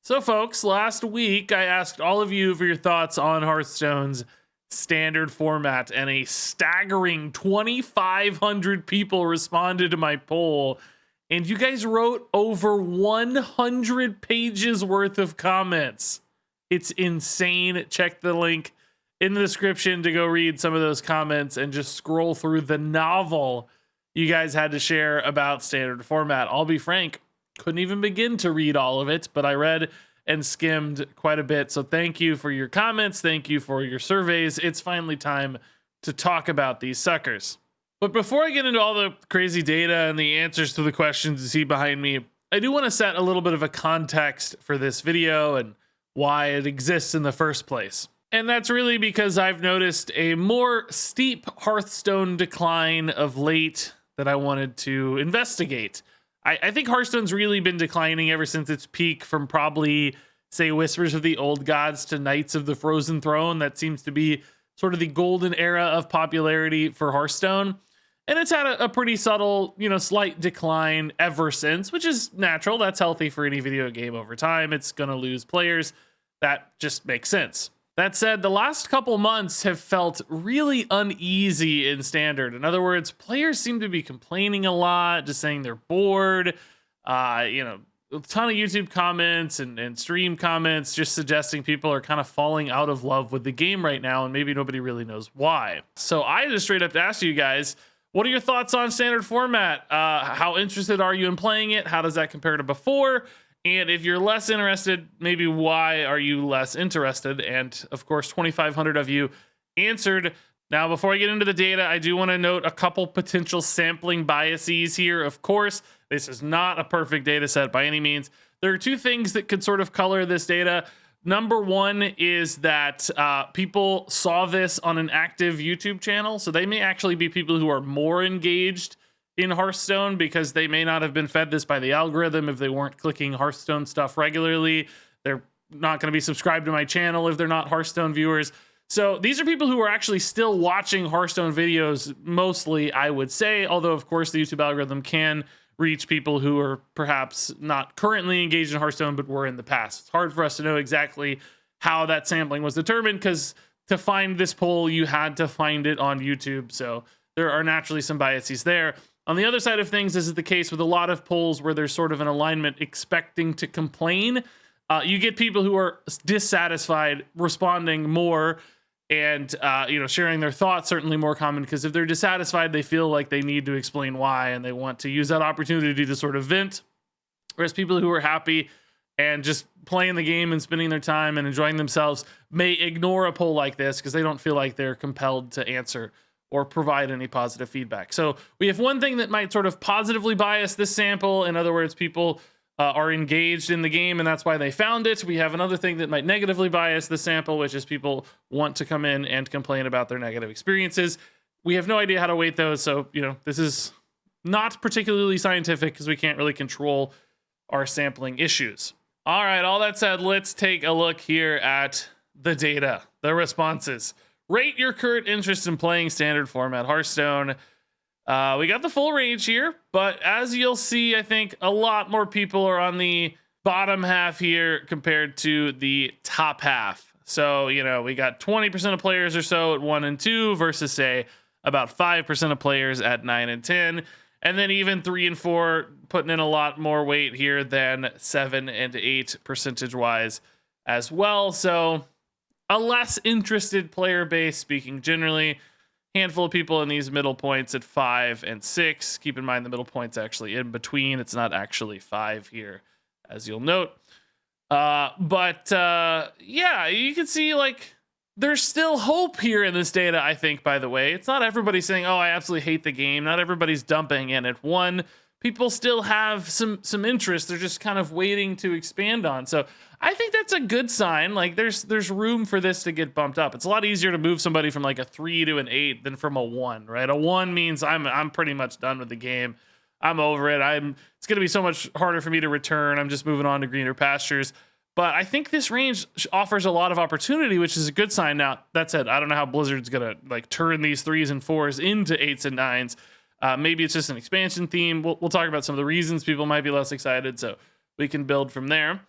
So, folks, last week I asked all of you for your thoughts on Hearthstone's standard format, and a staggering 2,500 people responded to my poll. And you guys wrote over 100 pages worth of comments. It's insane. Check the link in the description to go read some of those comments and just scroll through the novel you guys had to share about standard format. I'll be frank, couldn't even begin to read all of it, but I read and skimmed quite a bit. So thank you for your comments. Thank you for your surveys. It's finally time to talk about these suckers. But before I get into all the crazy data and the answers to the questions you see behind me, I do want to set a little bit of a context for this video and why it exists in the first place. And that's really because I've noticed a more steep Hearthstone decline of late that I wanted to investigate. I think Hearthstone's really been declining ever since its peak from probably, say, Whispers of the Old Gods to Knights of the Frozen Throne. That seems to be sort of the golden era of popularity for Hearthstone. And it's had a pretty subtle, slight decline ever since, which is natural. That's healthy for any video game over time. It's going to lose players. That just makes sense. That said, the last couple months have felt really uneasy in standard. In other words, players seem to be complaining a lot, just saying they're bored. A ton of YouTube comments and stream comments just suggesting people are kind of falling out of love with the game right now, and maybe nobody really knows why. So I just straight up asked you guys, what are your thoughts on standard format? How interested are you in playing it? How does that compare to before? And if you're less interested, maybe why are you less interested? And of course, 2,500 of you answered. Now, before I get into the data, I do want to note a couple potential sampling biases here. Of course, this is not a perfect data set by any means. There are two things that could sort of color this data. Number one is that people saw this on an active YouTube channel. So they may actually be people who are more engaged in Hearthstone because they may not have been fed this by the algorithm if they weren't clicking Hearthstone stuff regularly. They're not going to be subscribed to my channel if they're not Hearthstone viewers. So these are people who are actually still watching Hearthstone videos mostly, I would say, although of course the YouTube algorithm can reach people who are perhaps not currently engaged in Hearthstone but were in the past. It's hard for us to know exactly how that sampling was determined because to find this poll you had to find it on YouTube, so there are naturally some biases there. On the other side of things, this is the case with a lot of polls where there's sort of an alignment expecting to complain. You get people who are dissatisfied responding more and sharing their thoughts, certainly more common, because if they're dissatisfied, they feel like they need to explain why and they want to use that opportunity to sort of vent. Whereas people who are happy and just playing the game and spending their time and enjoying themselves may ignore a poll like this because they don't feel like they're compelled to answer or provide any positive feedback. So we have one thing that might sort of positively bias this sample. In other words, people are engaged in the game and that's why they found it. We have another thing that might negatively bias the sample, which is people want to come in and complain about their negative experiences. We have no idea how to weight those. So, this is not particularly scientific because we can't really control our sampling issues. All right, all that said, let's take a look here at the data, the responses. Rate your current interest in playing standard format Hearthstone. We got the full range here, but as you'll see, I think a lot more people are on the bottom half here compared to the top half. So, we got 20% of players or so at 1 and 2 versus, say, about 5% of players at 9 and 10. And then even 3 and 4 putting in a lot more weight here than 7 and 8 percentage-wise as well. So a less interested player base, speaking generally. Handful of people in these middle points at 5 and 6. Keep in mind the middle point's actually in between. It's not actually 5 here, as you'll note. Yeah, you can see there's still hope here in this data, I think, by the way. It's not everybody saying, oh, I absolutely hate the game. Not everybody's dumping in at 1. People still have some interest. They're just kind of waiting to expand on. So I think that's a good sign. There's room for this to get bumped up. It's a lot easier to move somebody from a 3 to an 8 than from a 1, right? A 1 means I'm pretty much done with the game. I'm over it. It's going to be so much harder for me to return. I'm just moving on to greener pastures. But I think this range offers a lot of opportunity, which is a good sign. Now, that said, I don't know how Blizzard's going to turn these 3s and 4s into 8s and 9s. Maybe it's just an expansion theme. We'll talk about some of the reasons people might be less excited, so we can build from there.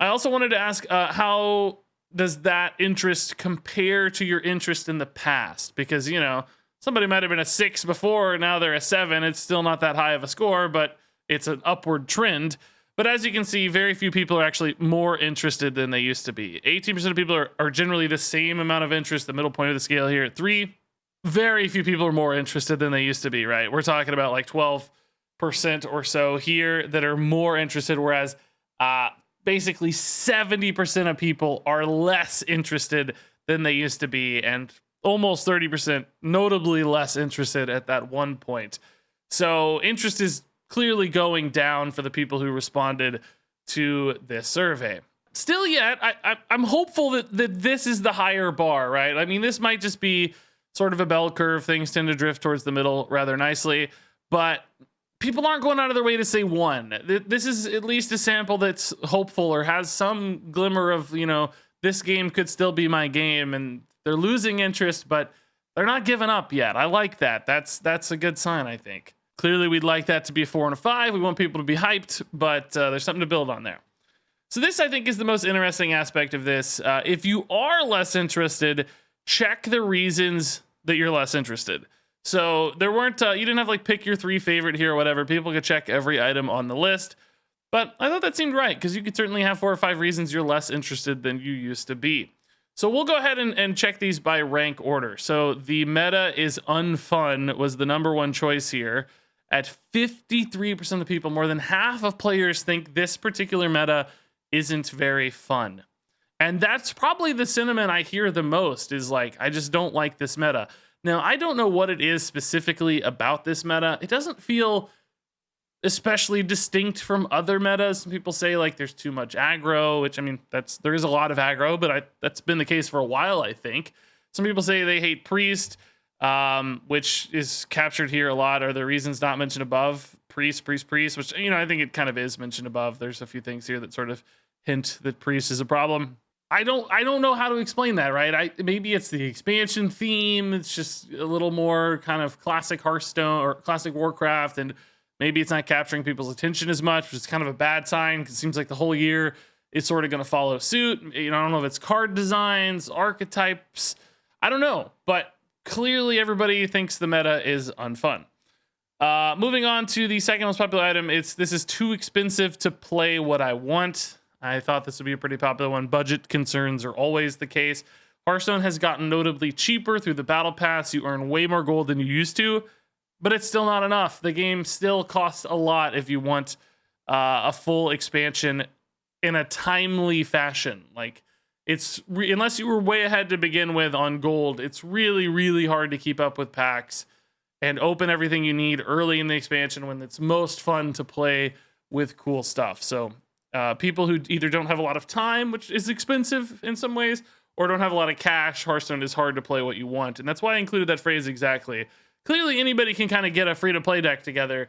I also wanted to ask, how does that interest compare to your interest in the past? Because, you know, somebody might have been a 6 before, and now they're a 7. It's still not that high of a score, but it's an upward trend. But as you can see, very few people are actually more interested than they used to be. 18% of people are generally the same amount of interest, the middle point of the scale here at 3. Very few people are more interested than they used to be, right? We're talking about like 12% or so here that are more interested, whereas basically 70% of people are less interested than they used to be, and almost 30% notably less interested at that one point. So interest is clearly going down for the people who responded to this survey. Still yet, I'm hopeful that this is the higher bar, right? I mean, this might just be sort of a bell curve. Things tend to drift towards the middle rather nicely, but people aren't going out of their way to say 1. This is at least a sample that's hopeful or has some glimmer of, you know, this game could still be my game, and they're losing interest, but they're not giving up yet. I like that. That's a good sign, I think. Clearly, we'd like that to be a 4 and a 5. We want people to be hyped, but there's something to build on there. So this, I think, is the most interesting aspect of this. If you are less interested, check the reasons that you're less interested. So there weren't, you didn't have like pick your 3 favorite here or whatever. People could check every item on the list. But I thought that seemed right, because you could certainly have 4 or 5 reasons you're less interested than you used to be. So we'll go ahead and check these by rank order. So the meta is unfun was the #1 choice here. At 53% of the people, more than half of players think this particular meta isn't very fun. And that's probably the sentiment I hear the most, is like, I just don't like this meta. Now, I don't know what it is specifically about this meta. It doesn't feel especially distinct from other metas. Some people say like there's too much aggro, which, I mean, there is a lot of aggro, but that's been the case for a while, I think. Some people say they hate priest, which is captured here a lot. Are the reasons not mentioned above? Priest, which, you know, I think it kind of is mentioned above. There's a few things here that sort of hint that priest is a problem. I don't know how to explain that, right? Maybe it's the expansion theme. It's just a little more kind of classic Hearthstone or classic Warcraft, and maybe it's not capturing people's attention as much, which is kind of a bad sign, because it seems like the whole year is sort of going to follow suit. You know, I don't know if it's card designs, archetypes. I don't know, but clearly everybody thinks the meta is unfun. Moving on to the second most popular item, this is too expensive to play what I want. I thought this would be a pretty popular one. Budget concerns are always the case. Hearthstone has gotten notably cheaper through the battle pass. You earn way more gold than you used to, but it's still not enough. The game still costs a lot if you want a full expansion in a timely fashion. Like, unless you were way ahead to begin with on gold, it's really, really hard to keep up with packs and open everything you need early in the expansion when it's most fun to play with cool stuff. So people who either don't have a lot of time, which is expensive in some ways, or don't have a lot of cash, Hearthstone is hard to play what you want. And that's why I included that phrase exactly. Clearly, anybody can kind of get a free-to-play deck together,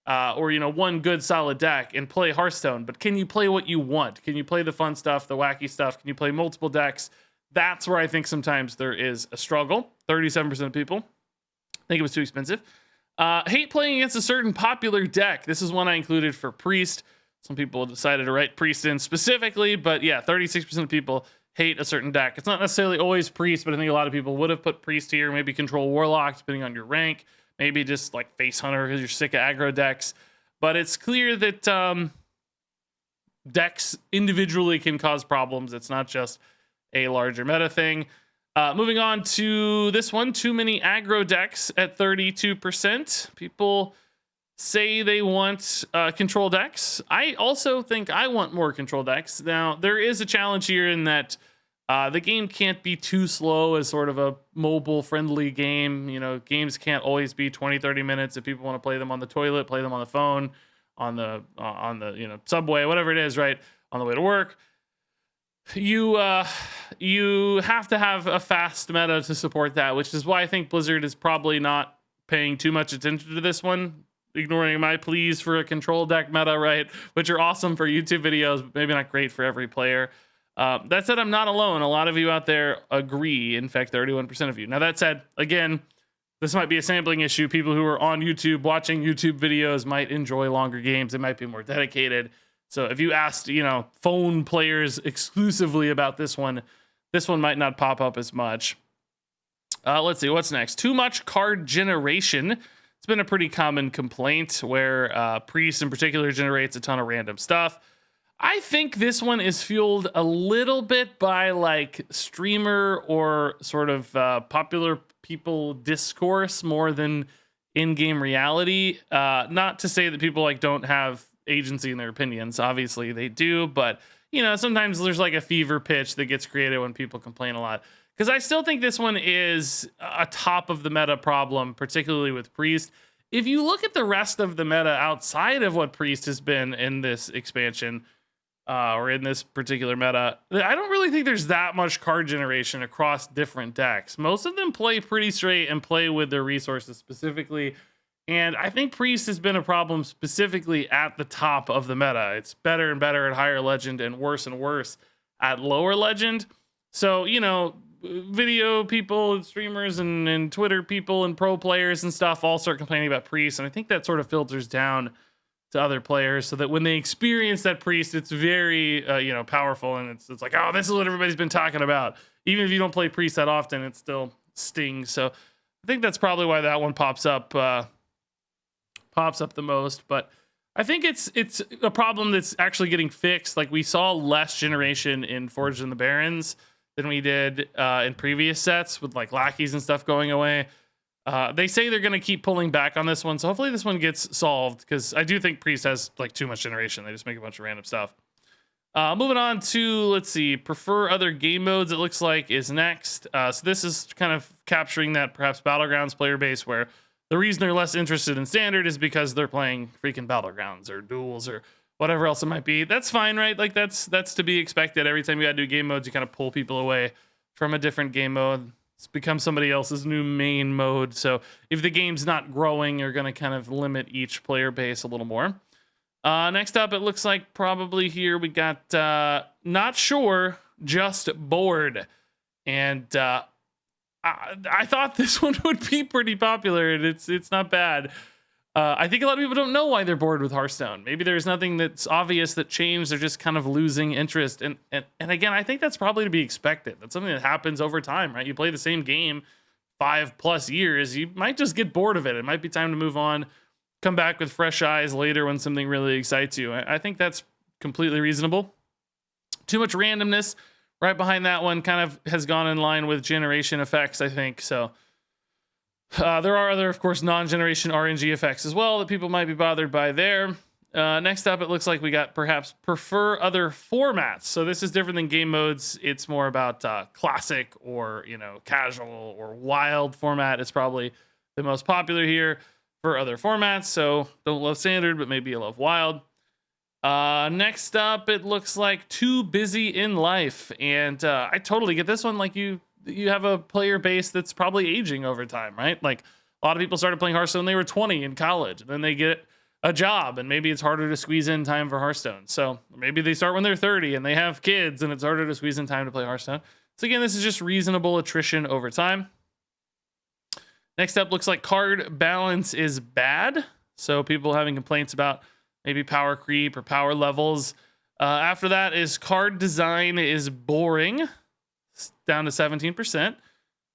or, you know, one good solid deck and play Hearthstone. But can you play what you want? Can you play the fun stuff, the wacky stuff? Can you play multiple decks? That's where I think sometimes there is a struggle. 37% of people think it was too expensive. Hate playing against a certain popular deck. This is one I included for Priest. Some people decided to write Priest in specifically, but yeah, 36% of people hate a certain deck. It's not necessarily always Priest, but I think a lot of people would have put Priest here, maybe Control Warlock, depending on your rank, maybe just like Face Hunter because you're sick of aggro decks. But it's clear that decks individually can cause problems. It's not just a larger meta thing. Moving on to this one, too many aggro decks at 32%. People say they want control decks. I also think I want more control decks. Now, there is a challenge here in that the game can't be too slow as sort of a mobile-friendly game. You know, games can't always be 20, 30 minutes. If people want to play them on the toilet, play them on the phone, on the you know, subway, whatever it is, right, on the way to work. You have to have a fast meta to support that, which is why I think Blizzard is probably not paying too much attention to this one, ignoring my pleas for a control deck meta, right? Which are awesome for YouTube videos, but maybe not great for every player. That said, I'm not alone. A lot of you out there agree. In fact, 31% of you. Now, that said, again, this might be a sampling issue. People who are on YouTube watching YouTube videos might enjoy longer games. They might be more dedicated. So if you asked, phone players exclusively about this one might not pop up as much. Let's see, what's next? Too much card generation. It's been a pretty common complaint where Priest in particular generates a ton of random stuff. I think this one is fueled a little bit by like streamer or sort of popular people discourse more than in-game reality. Not to say that people like don't have agency in their opinions. Obviously they do, but sometimes there's like a fever pitch that gets created when people complain a lot. Because I still think this one is a top of the meta problem, particularly with Priest. If you look at the rest of the meta outside of what Priest has been in this expansion, or in this particular meta, I don't really think there's that much card generation across different decks. Most of them play pretty straight and play with their resources specifically. And I think Priest has been a problem specifically at the top of the meta. It's better and better at higher legend and worse at lower legend. So, video people and streamers and Twitter people and pro players and stuff all start complaining about Priest. And I think that sort of filters down to other players so that when they experience that Priest, it's very, powerful. And it's like, oh, this is what everybody's been talking about. Even if you don't play Priest that often, it still stings. So I think that's probably why that one pops up the most. But I think it's a problem that's actually getting fixed. Like we saw less generation in Forged in the Barrens than we did in previous sets with like lackeys and stuff going away. They say they're going to keep pulling back on this one, so hopefully this one gets solved, because I do think Priest has like too much generation. They just make a bunch of random stuff. Moving on to, let's see, prefer other game modes, it looks like, is next. So this is kind of capturing that perhaps Battlegrounds player base where the reason they're less interested in Standard is because they're playing freaking Battlegrounds or Duels or whatever else it might be. That's fine, right? Like that's to be expected. Every time you gotta do game modes, you kind of pull people away from a different game mode. It's become somebody else's new main mode. So if the game's not growing, you're going to kind of limit each player base a little more. Next up, it looks like probably here we got not sure, just bored. And I thought this one would be pretty popular, and it's not bad. I think a lot of people don't know why they're bored with Hearthstone. Maybe there's nothing that's obvious that changed. They're just kind of losing interest. And again, I think that's probably to be expected. That's something that happens over time, right? You play the same game 5+ years, you might just get bored of it. It might be time to move on, come back with fresh eyes later when something really excites you. I think that's completely reasonable. Too much randomness right behind that one kind of has gone in line with generation effects, I think. So there are other, of course, non-generation RNG effects as well that people might be bothered by there. Next up, it looks like we got perhaps prefer other formats. So this is different than game modes. It's more about classic or, casual or wild format is probably the most popular here for other formats. So don't love standard, but maybe you love wild. Next up, it looks like too busy in life. And I totally get this one. Like you have a player base that's probably aging over time, right? Like a lot of people started playing Hearthstone when they were 20 in college, and then they get a job, and maybe it's harder to squeeze in time for Hearthstone. So maybe they start when they're 30 and they have kids, and it's harder to squeeze in time to play Hearthstone. So again, this is just reasonable attrition over time. Next up, looks like card balance is bad. So people having complaints about maybe power creep or power levels. After that is card design is boring. Down to 17%.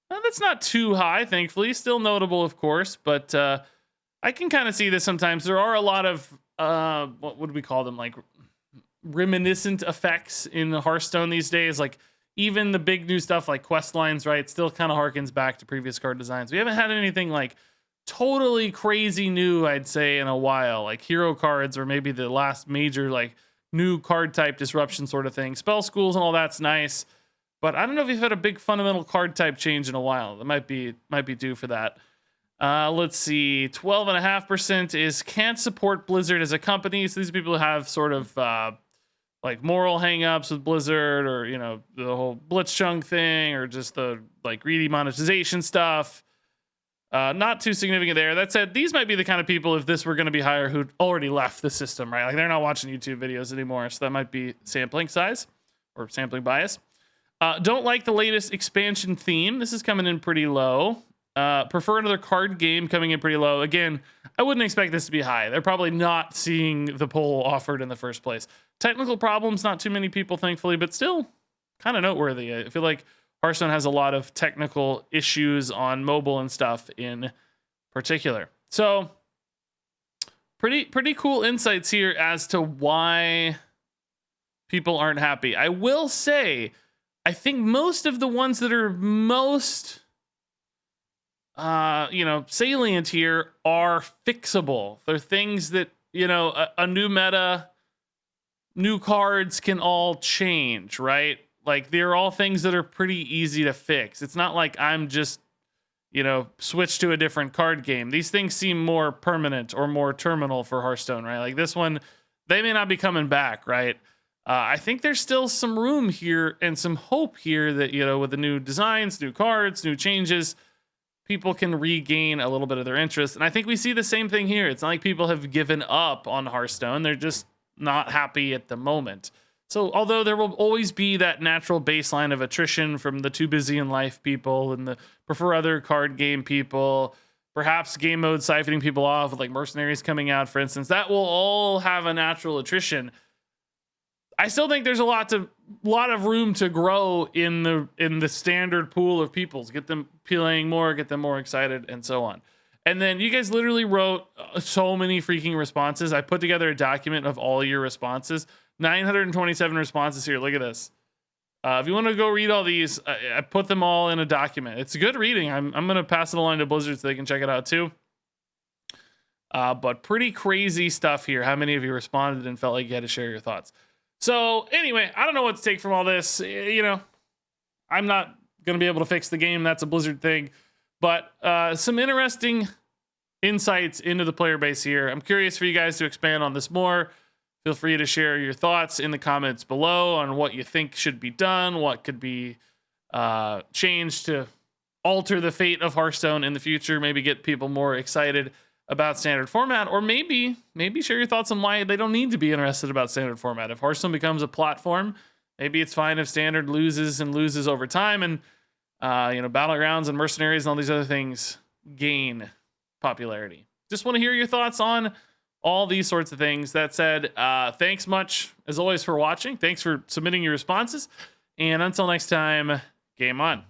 That's not too high, thankfully. Still notable, of course, but I can kind of see this sometimes. There are a lot of, what would we call them? Like reminiscent effects in Hearthstone these days. Like even the big new stuff like quest lines, right? Still kind of harkens back to previous card designs. We haven't had anything like totally crazy new, I'd say, in a while. Like hero cards or maybe the last major like new card type disruption sort of thing. Spell schools and all that's nice. But I don't know if you've had a big fundamental card type change in a while. That might be due for that. Let's see. 12.5% is can't support Blizzard as a company. So these people who have sort of like moral hangups with Blizzard, or the whole Blitzchung thing, or just the like greedy monetization stuff. Not too significant there. That said, these might be the kind of people, if this were going to be higher, who'd already left the system, right? Like they're not watching YouTube videos anymore. So that might be sampling size or sampling bias. Don't like the latest expansion theme. This is coming in pretty low. Prefer another card game, coming in pretty low. Again, I wouldn't expect this to be high. They're probably not seeing the poll offered in the first place. Technical problems, not too many people, thankfully, but still kind of noteworthy. I feel like Hearthstone has a lot of technical issues on mobile and stuff in particular. So pretty cool insights here as to why people aren't happy. I will say, I think most of the ones that are most salient here are fixable. They're things that, a new meta, new cards can all change, right? Like, they're all things that are pretty easy to fix. It's not like I'm just, switch to a different card game. These things seem more permanent or more terminal for Hearthstone, right? Like this one, they may not be coming back, right? I think there's still some room here and some hope here that, with the new designs, new cards, new changes, people can regain a little bit of their interest. And I think we see the same thing here. It's not like people have given up on Hearthstone. They're just not happy at the moment. So although there will always be that natural baseline of attrition from the too busy in life people and the prefer other card game people, perhaps game mode siphoning people off with like mercenaries coming out, for instance, that will all have a natural attrition. I still think there's a lot of room to grow in the standard pool of peoples. Get them playing more, get them more excited, and so on. And then you guys literally wrote so many freaking responses. I put together a document of all your responses. 927 responses here. Look at this. If you want to go read all these, I put them all in a document. It's good reading. I'm going to pass it along to Blizzard so they can check it out too. But pretty crazy stuff here. How many of you responded and felt like you had to share your thoughts? So anyway, I don't know what to take from all this. I'm not going to be able to fix the game. That's a Blizzard thing. But some interesting insights into the player base here. I'm curious for you guys to expand on this more. Feel free to share your thoughts in the comments below on what you think should be done, what could be changed to alter the fate of Hearthstone in the future, maybe get people more excited about standard format, or maybe share your thoughts on why they don't need to be interested about standard format. If Hearthstone becomes a platform, maybe it's fine if standard loses over time, and battlegrounds and mercenaries and all these other things gain popularity. Just want to hear your thoughts on all these sorts of things. That said, thanks much as always for watching. Thanks for submitting your responses, and until next time, game on.